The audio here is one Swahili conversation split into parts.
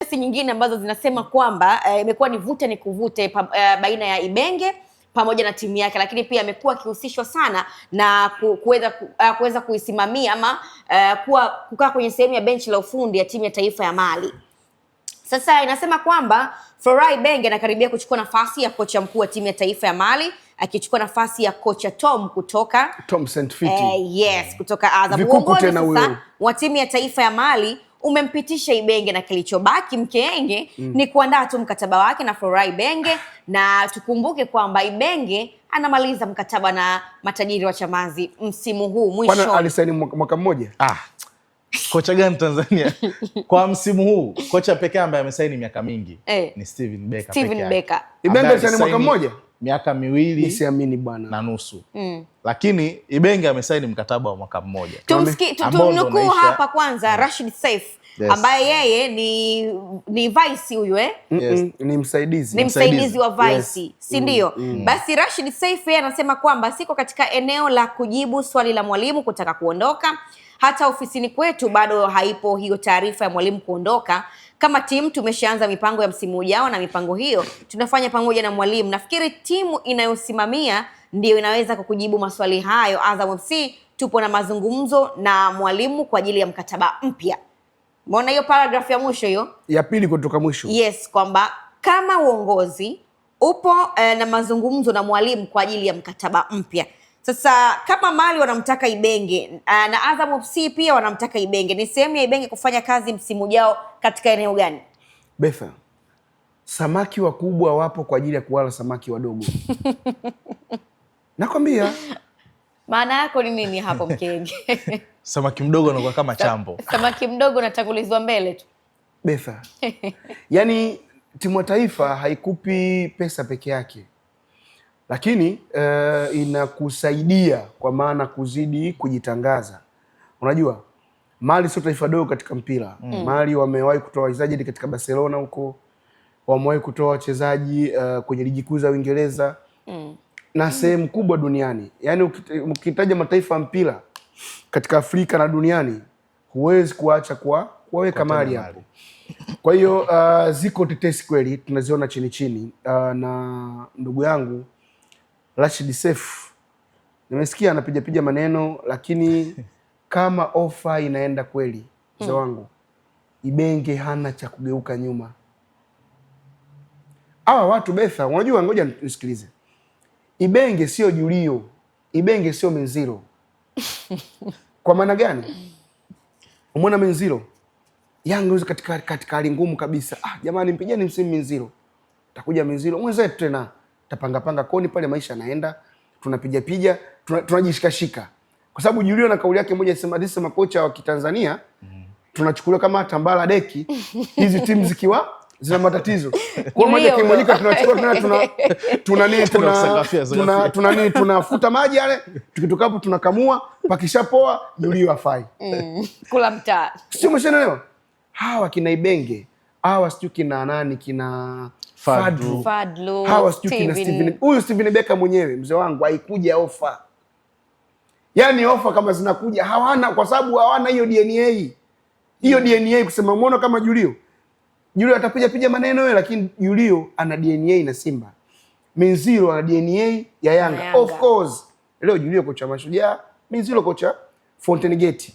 tetesi nyingine ambazo zinasema kwamba imekuwa ni vuta ni kuvute baina ya Ibenge pamoja na timu yake, lakini pia amekuwa akihusishwa sana na kuweza kuisimamia ama kukaa kwenye sehemu ya benchi la ufundi ya timu ya taifa ya Mali. Sasa inasema kwamba Florai Ibenge anakaribia kuchukua nafasi ya kocha mkuu wa timu ya taifa ya Mali, akichukua nafasi ya kocha Tom Saintfiet. Yes, kutoka Azam. Uongozi sasa wa timu ya taifa ya Mali umempitisha Ibenge na kilichobaki mkeenge ni kuandaa tu mkataba wake na Florai Ibenge, na tukumbuke kwamba Ibenge anamaliza mkataba na matajiri wa Chamazi msimu huu mwisho. Kwani alisaini mwaka mmoja? Kocha gani Tanzania kwa msimu huu? Kocha pekee ambaye amesaini miaka mingi ni Steven Becker. Ibenge alisaini mwaka mmoja? Miaka miwili. Nisiamini bwana. Na nusu. Lakini Ibenge amesaini mkataba wa mwaka mmoja. Tumnukuu hapa kwanza Rashid Saif, ambaye yeye ni vice huyu ni msaidizi wa vice, si ndio? Basi Rashid Saif yeye anasema kwamba siko katika eneo la kujibu swali la mwalimu kutaka kuondoka. Hata ofisini kwetu bado haipo hiyo taarifa ya mwalimu kuondoka. Kama timu tumeshaanza mipango ya msimu ujao, na mipango hiyo tunafanya pamoja na mwalimu. Nafikiri timu inayosimamia ndio inaweza kukujibu maswali hayo. Azam FC tupo na mazungumzo na mwalimu kwa ajili ya mkataba mpya. Umeona hiyo paragraph ya mwisho hiyo? Ya pili kutoka mwisho. Yes, kwamba kama uongozi upo na mazungumzo na mwalimu kwa ajili ya mkataba mpya. Sasa kama Mali wanamtaka Ibenge na Azam FC pia wanamtaka Ibenge, ni sehemu ya Ibenge kufanya kazi msimu ujao katika eneo gani? Betha, samaki wakubwa wapo kwa ajili ya kuwala samaki wadogo. Nakwambia. Maana yako ni nini hapo mkenge? Samaki mdogo anakuwa kama chambo. Samaki mdogo anatangulizwa mbele tu. Betha, yani timu ya taifa haikupi pesa peke yake, lakini inakusaidia kwa maana kuzidi kujitangaza. Unajua Mali sio taifa dogo katika mpira. Mali wamewahi kutoa wachezaji katika Barcelona huko, wamewahi kutoa wachezaji kwenye ligi kuu za Uingereza na sehemu kubwa duniani. Yani ukitaja mataifa ya mpira katika Afrika na duniani, huwezi kuacha kuwaweka Mali hapo. Kwa hiyo ziko tetesi kweli tunaziona chini chini, na ndugu yangu Rashid Saif nimesikia anapiga maneno, lakini kama ofa inaenda kweli, mzee wangu, Ibenge hana cha kugeuka nyuma. Hawa watu Betha, unajua, ngoja nisikilize. Ibenge sio Julio, Ibenge sio Menziro. Kwa maana gani? Umeona Menziro Yanga yuko katika hali ngumu kabisa. Jamani, mpigeni msimu Menziro. Takuja Menziro mwenzetu tena, tapanga koni pale, maisha yanaenda, tunapiga tunajishikashika. Kwa sababu Julio na kauli yake moja sema makocha wa Kitanzania tunachukuliwa kama tambala deki hizi timu zikiwa zina matatizo. Kwa moja kimonyika tunachukua tunafuta maji yale, tukitoka hapo tunakamua, pakishapoa Julio afai. Kula mtaa. Sio, umeshaelewa? Hawa kina Ibenge, hawa sio kina nani, kina Fadlu. Hawa sio kina Steven. Huyu Steven Becker mwenyewe mzee wangu haikuja ofa. Yaani ofa kama zinakuja hawana, kwa sababu hawana hiyo DNA. Hiyo DNA kusema umeona kama Julio atapiga maneno yeye, lakini Julio ana DNA na Simba. Menziro ana DNA ya Yanga. Of course. Leo Julio kocha Mashujaa, Menziro kocha Fountain Gate.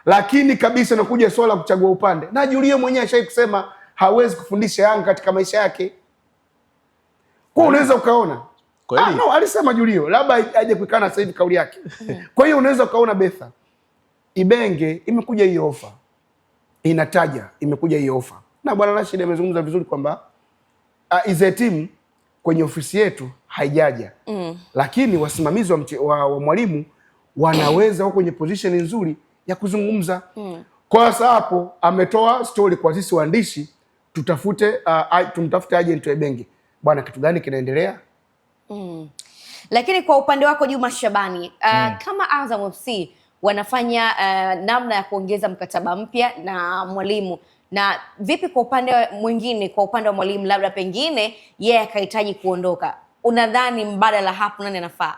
Lakini kabisa nakuja swala kuchagua upande. Na Julio mwenyewe ashai kusema hawezi kufundisha Yanga katika maisha yake. Kwa unaweza ukaona. No, alisema Julio, labda aje kuikana sasa hivi kauli yake. Kwa hiyo unaweza ukaona Betha, Ibenge imekuja hiyo ofa. Imekuja hiyo ofa. Na bwana Rashid amezungumza vizuri kwamba is a team kwenye ofisi yetu haijaja. Lakini wasimamizi wa mwalimu wanaweza wako kwenye position nzuri ya kuzungumza. Kwa sasa hapo ametoa story kwa sisi waandishi, tumtafute agent wa Ibenge. Bwana, kitu gani kinaendelea? Lakini kwa upande wako Juma Shabani, kama Azam FC wanafanya namna ya kuongeza mkataba mpya na mwalimu, na vipi kwa upande mwingine, kwa upande wa mwalimu, labda pengine yeye akahitaji kuondoka, unadhani mbadala hapo nani anafaa?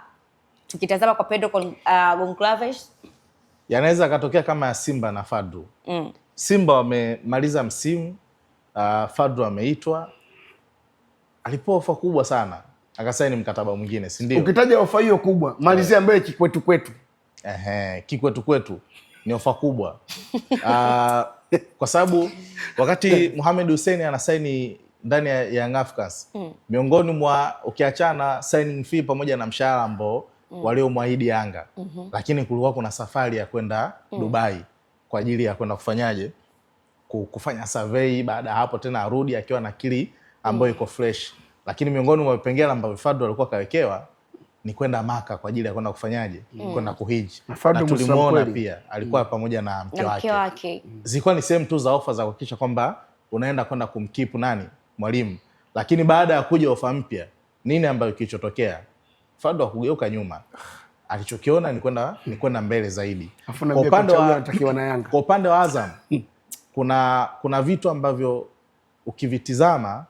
Tukitazama kwa Pedro Goncalves, yanaweza katokea kama ya Simba na Fadlu. Simba wamemaliza msimu Fadlu ameitwa, alipewa ofa kubwa sana, akasaini mkataba mwingine, si ndio? Ukitaja ofa hiyo kubwa, malizia mbele kikwetu kwetu. Kikwetu kwetu ni ofa kubwa. Kwa sababu wakati Mohamed Hussein anasaini ndani ya Young Africans, miongoni mwa ukiachana signing fee pamoja na mshahara ambao waliomwahidi Yanga, lakini kulikuwa kuna safari ya kwenda Dubai kwa ajili ya kwenda kufanyaje, kufanya survey, baada ya hapo tena arudi akiwa na akili ambayo iko fresh. Lakini miongoni mwa vipengele ambavyo Fadlu alikuwa kawekewa ni kwenda Maka kwa ajili ya kwenda kufanyaje, kwenda kuhiji. Na tulimuona pia alikuwa pamoja na mke wake. Zilikuwa ni sehemu tu za ofa za kuhakikisha kwamba unaenda kwenda kumkipu nani, Mwalimu. Lakini baada ya kuja ofa mpya, nini ambayo kilichotokea? Fadlu hakugeuka nyuma. Alichokiona ni kwenda mbele zaidi. Kwa upande wa Azam kuna vitu ambavyo ukivitizama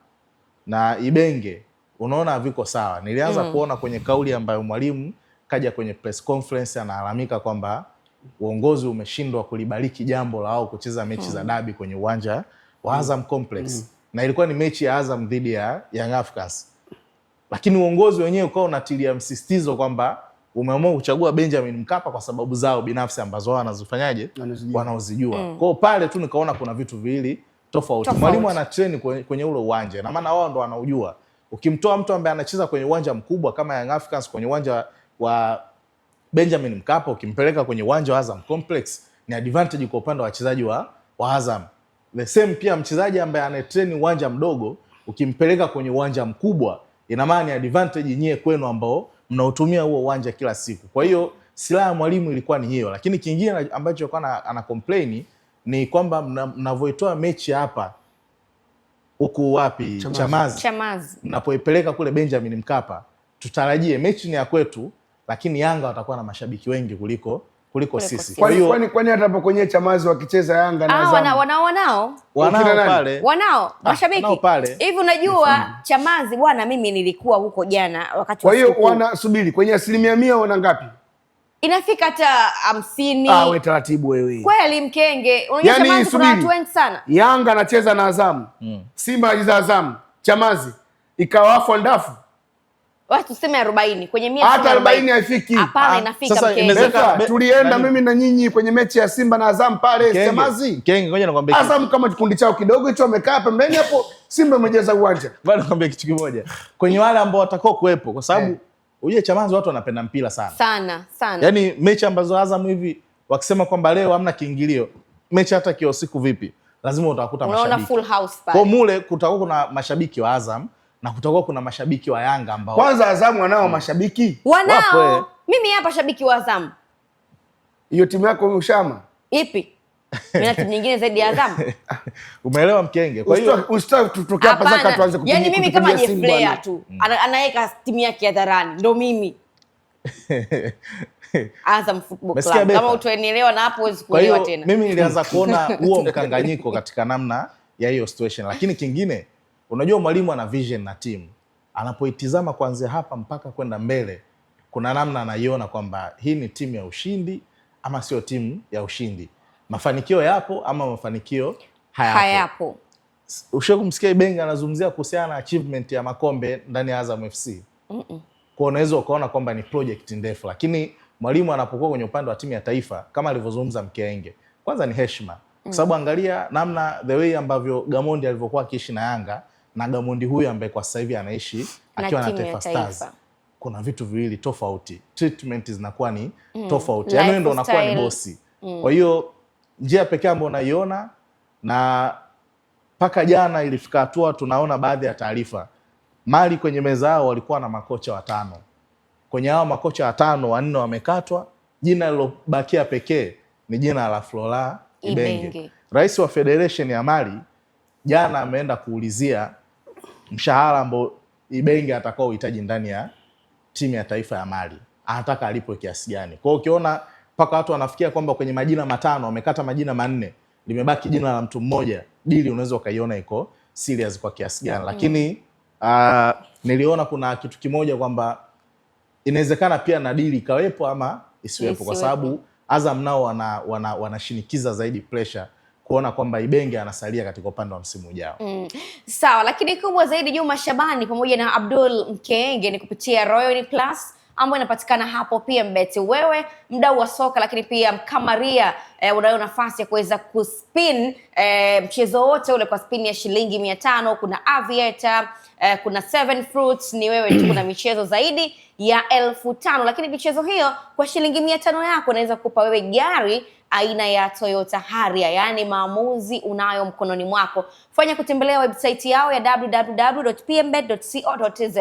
na Ibenge unaona haviko sawa. Nilianza kuona kwenye kauli ambayo Mwalimu kaja kwenye press conference analalamika kwamba uongozi umeshindwa kulibariki jambo la wao kucheza mechi za dabi kwenye uwanja wa Azam Complex. Na ilikuwa ni mechi ya Azam dhidi ya Young Africans. Lakini uongozi wenyewe ukao unatilia msisitizo kwamba umeamua kuchagua Benjamin Mkapa kwa sababu zao binafsi ambazo wanazifanyaje, wanaozijua. Kwa pale tu nikaona kuna vitu viwili tofauti. Mwalimu ana train kwenye ule uwanja, na maana wao ndo wanaujua. Ukimtoa mtu ambaye anacheza kwenye uwanja mkubwa kama Young Africans kwenye uwanja wa Benjamin Mkapa, ukimpeleka kwenye uwanja wa Azam Complex, ni advantage kwa upande wa wachezaji wa Azam. The same pia mchezaji ambaye anatrain uwanja mdogo ukimpeleka kwenye uwanja mkubwa, ina maana ni advantage nyie kwenu ambao mnaotumia huo uwanja kila siku. Kwa hiyo silaha ya Mwalimu ilikuwa ni hiyo. Lakini kingine ambacho alikuwa ana complain ni kwamba mnavoitoa mechi hapa huku wapi Chamazi, mnapoipeleka kule Benjamin Mkapa, tutarajie mechi ni ya kwetu, lakini Yanga watakuwa na mashabiki wengi kuliko sisi. Kwa hiyo kwani hata hapo kwenye Chamazi wakicheza Yanga na Azam wanao mashabiki hivi. Unajua Chamazi bwana, mimi nilikuwa huko jana wakati. Kwa hiyo wanasubiri kwenye 100% wana ngapi? Inafika hata 50. Wewe taratibu wewe. Kweli Mkenge. Unajua Chamazi kuna watu wengi sana. Yanga anacheza na Azam. Simba anacheza Azam. Chamazi ikawafu ndafu. Watu tuseme 40 kwenye 100. Hata 40 haifiki. Hapana, inafika Mkenge. Tulienda mimi na nyinyi kwenye mechi ya Simba na Azam pale Chamazi. Mkenge, ngoja nikwambie. Azam kama kikundi chao kidogo hicho wamekaa pembeni hapo, Simba imejaza uwanja. Bado nikwambie kitu kimoja. Kwenye wale ambao watakao kuepo, kwa sababu uje Chamazi watu wanapenda mpira sana. Yaani mechi ambazo Azam hivi wakisema kwamba leo hamna kiingilio, mechi hata kio siku vipi, lazima utakuta mashabiki. Unaona full house pale. Kwa mule kutakuwa kuna mashabiki wa Azam na kutakuwa kuna mashabiki wa Yanga ambao. Kwanza Azam wanao mashabiki? Wanao. Mimi hapa shabiki wa Azam. Hiyo timu yako ushama? Ipi? Mimi na timu nyingine zaidi ya Azam. Umeelewa Mkenge? Kwa hiyo usitaki tutoke hapa zaka tuanze kupiga. Yaani mimi kama Jeff player tu. Anaweka timu yake hadharani. Ndio mimi. Azam Football Club. Kama utanielewa na hapo huwezi kuelewa tena. Mimi nilianza kuona huo mkanganyiko katika namna ya hiyo situation. Lakini kingine, unajua Mwalimu ana vision na timu. Anapoitizama kuanzia hapa mpaka kwenda mbele, kuna namna anaiona kwamba hii ni timu ya ushindi ama sio timu ya ushindi. Mafanikio yapo ama mafanikio hayapo. Ushawahi kumsikia Ibenge anazungumzia kuhusiana na achievement ya makombe ndani ya Azam FC? Kwa unaweza ukaona kwamba ni project ndefu, lakini Mwalimu anapokuwa kwenye upande wa timu ya taifa kama alivyozungumza Mkenge, kwanza ni heshima. Kwa sababu angalia namna the way ambavyo Gamondi alivyokuwa akiishi na Yanga na Gamondi huyu ambaye kwa sasa hivi anaishi akiwa na Taifa Stars. Kuna vitu viwili tofauti. Treatment zinakuwa ni tofauti. Yaani ndio unakuwa ni bosi. Kwa hiyo njia pekee ambayo unaiona, na paka jana ilifika hatua tunaona baadhi ya taarifa Mali kwenye meza yao walikuwa na makocha 5. Kwenye hao makocha 5, 4 wamekatwa. Jina lilobakia pekee ni jina la Flora Ibenge. Rais wa Federation ya Mali jana ameenda kuulizia mshahara ambao Ibenge atakao uhitaji ndani ya timu ya taifa ya Mali. Anataka alipwe kiasi gani? Kwa hiyo ukiona paka watu wanafikia kwamba kwenye majina 5 wamekata majina 4, limebaki jina la mtu mmoja, dili unaweza ukaiona iko serious kwa kiasi gani. Lakini niliona kuna kitu kimoja kwamba inawezekana pia na dili ikawepo ama isiwepo, kwa sababu Azam nao wanashinikiza zaidi pressure kuona kwamba Ibenge anasalia katika upande wa msimu ujao. Sawa, lakini kubwa zaidi Juma Shabani pamoja na Abdul Mkenge ni kupitia Royal Plus ambayo inapatikana hapo PMBet. Wewe mdau wa soka lakini pia mkamaria unayo nafasi ya kuweza kuspin mchezo wote ule kwa spin ya shilingi 500. Kuna Aviator, kuna 7 Fruits, ni wewe tu. Kuna michezo zaidi ya 1500, lakini michezo hiyo kwa shilingi 500 yako inaweza kukupa wewe gari aina ya Toyota Harrier, yani maamuzi unayo mkononi mwako. Fanya kutembelea website yao ya www.pmbet.co.tz.